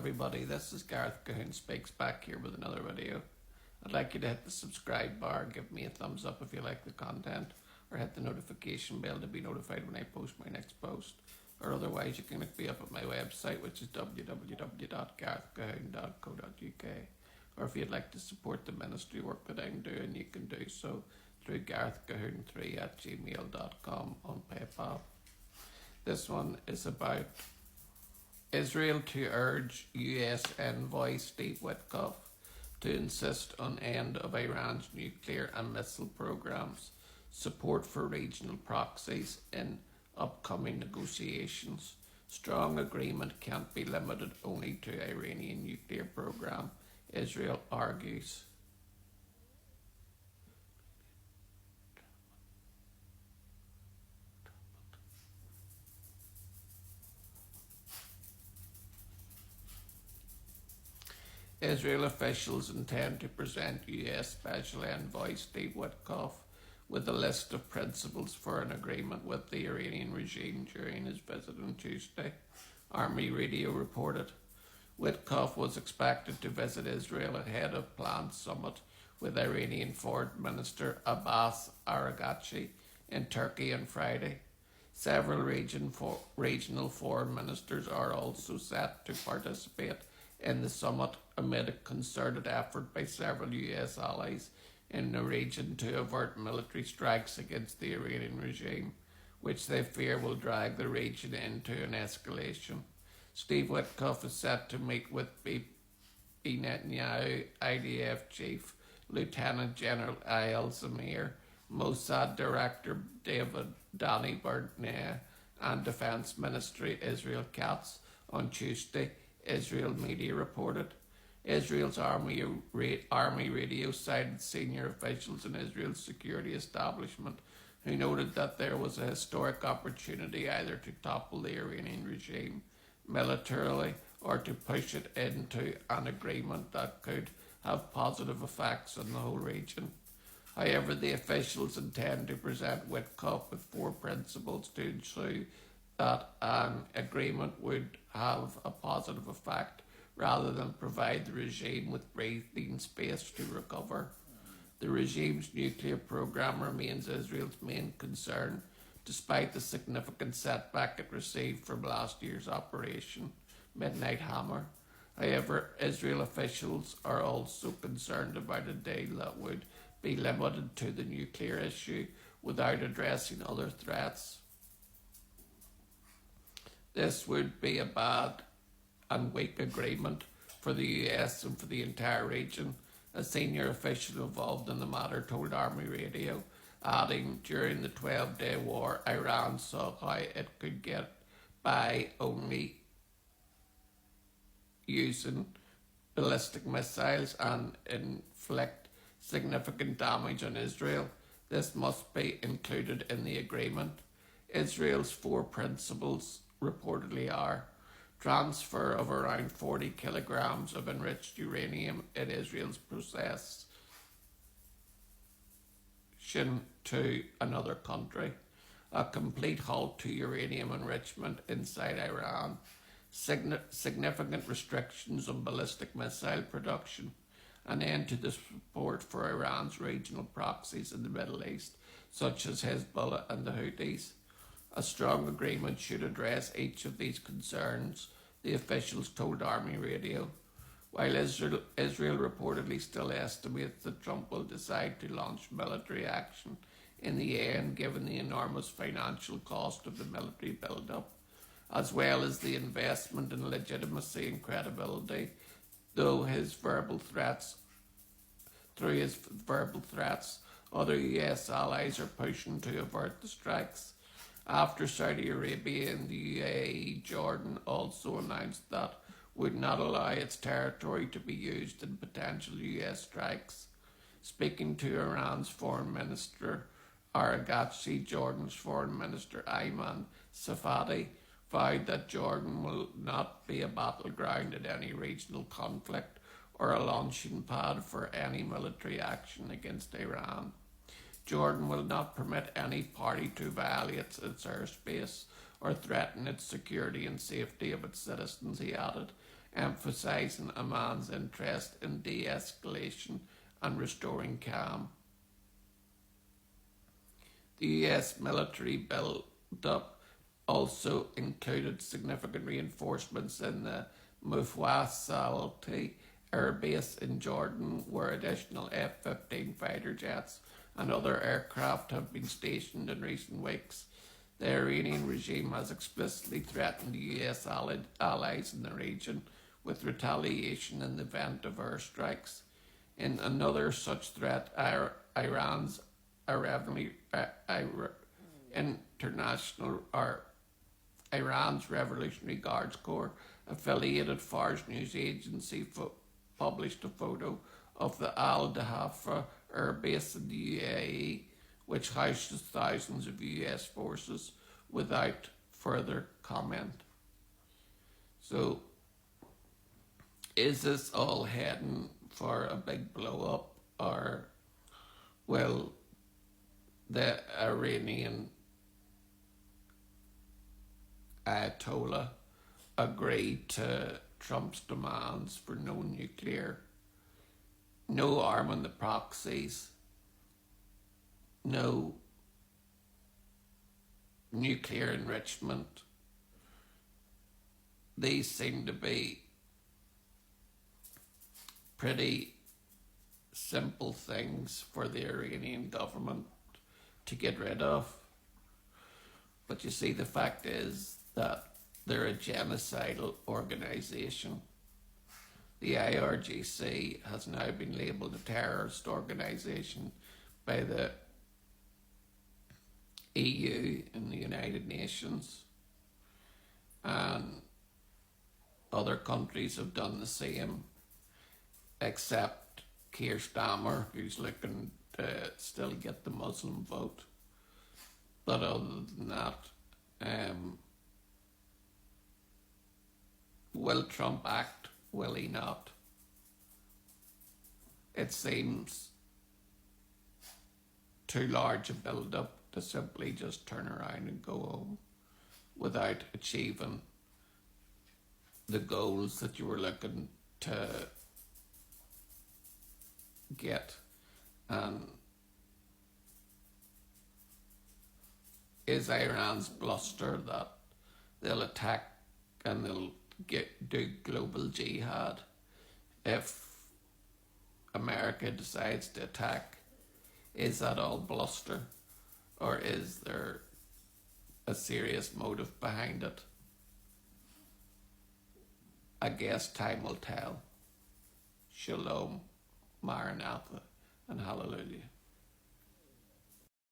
everybody, this is Gareth Cahoon Speaks back here with another video. I'd like you to hit the subscribe bar, give me a thumbs up if you like the content, or hit the notification bell to be notified when I post my next post. Or otherwise you can look me up at my website, which is www.garethcahoon.co.uk. Or if you'd like to support the ministry work that I'm doing, you can do so through garethcahoon3@gmail.com on PayPal. This one is about Israel to urge US Envoy Steve Witkoff to insist on end of Iran's nuclear and missile programs, support for regional proxies in upcoming negotiations. Strong agreement can't be limited only to Iranian nuclear program, Israel argues. Israel officials intend to present US Special Envoy Steve Witkoff with a list of principles for an agreement with the Iranian regime during his visit on Tuesday, Army Radio reported. Witkoff was expected to visit Israel ahead of planned summit with Iranian Foreign Minister Abbas Araghchi in Turkey on Friday. Several regional foreign ministers are also set to participate in the summit amid a concerted effort by several US allies in the region to avert military strikes against the Iranian regime, which they fear will drag the region into an escalation. Steve Witkoff is set to meet with Netanyahu IDF Chief Lieutenant General Eyal Zamir, Mossad Director David Danny Barnea, and Defense Ministry Israel Katz on Tuesday, Israel media reported. Israel's army radio cited senior officials in Israel's security establishment who noted that there was a historic opportunity either to topple the Iranian regime militarily or to push it into an agreement that could have positive effects on the whole region. However, the officials intend to present Witkoff with 4 principles to ensure that an agreement would have a positive effect rather than provide the regime with breathing space to recover. The regime's nuclear program remains Israel's main concern, despite the significant setback it received from last year's Operation Midnight Hammer. However, Israel officials are also concerned about a deal that would be limited to the nuclear issue without addressing other threats. This would be a bad and weak agreement for the US and for the entire region, a senior official involved in the matter told Army Radio, adding, during the 12-day war, Iran saw how it could get by only using ballistic missiles and inflict significant damage on Israel. This must be included in the agreement. Israel's 4 principles reportedly are: transfer of around 40 kilograms of enriched uranium in Israel's possession to another country, a complete halt to uranium enrichment inside Iran, significant restrictions on ballistic missile production, an end to the support for Iran's regional proxies in the Middle East, such as Hezbollah and the Houthis. A strong agreement should address each of these concerns, the officials told Army Radio. While Israel reportedly still estimates that Trump will decide to launch military action in the end, given the enormous financial cost of the military build-up, as well as the investment in legitimacy and credibility, through his verbal threats, other US allies are pushing to avert the strikes. After Saudi Arabia and the UAE, Jordan also announced that would not allow its territory to be used in potential US strikes. Speaking to Iran's Foreign Minister Araghchi, Jordan's Foreign Minister Ayman Safadi vowed that Jordan will not be a battleground in any regional conflict or a launching pad for any military action against Iran. Jordan will not permit any party to violate its airspace or threaten its security and safety of its citizens, he added. emphasising Oman's interest in de-escalation and restoring calm. The US military build-up also included significant reinforcements in the Mufwassalati air base in Jordan, where additional F-15 fighter jets and other aircraft have been stationed in recent weeks. The Iranian regime has explicitly threatened the US allies in the region with retaliation in the event of airstrikes. In another such threat, Iran's Revolutionary Guards Corps affiliated Fars news agency published a photo of the Al-Dahafra air base in the UAE, which houses thousands of US forces, without further comment. So, is this all heading for a big blow up, or will the Iranian Ayatollah agree to Trump's demands for no nuclear, no arming the proxies, no nuclear enrichment? These seem to be pretty simple things for the Iranian government to get rid of. But you see, the fact is that they're a genocidal organisation. The IRGC has now been labelled a terrorist organisation by the EU and the United Nations, and other countries have done the same, except Keir Starmer, who's looking to still get the Muslim vote. But other than that, will Trump act? Will he not? It seems too large a build-up to simply just turn around and go home without achieving the goals that you were looking to get. And is Iran's bluster that they'll attack and they'll do global jihad if America decides to attack? Is that all bluster, or is there a serious motive behind it? I guess time will tell. Shalom, Maranatha, and hallelujah.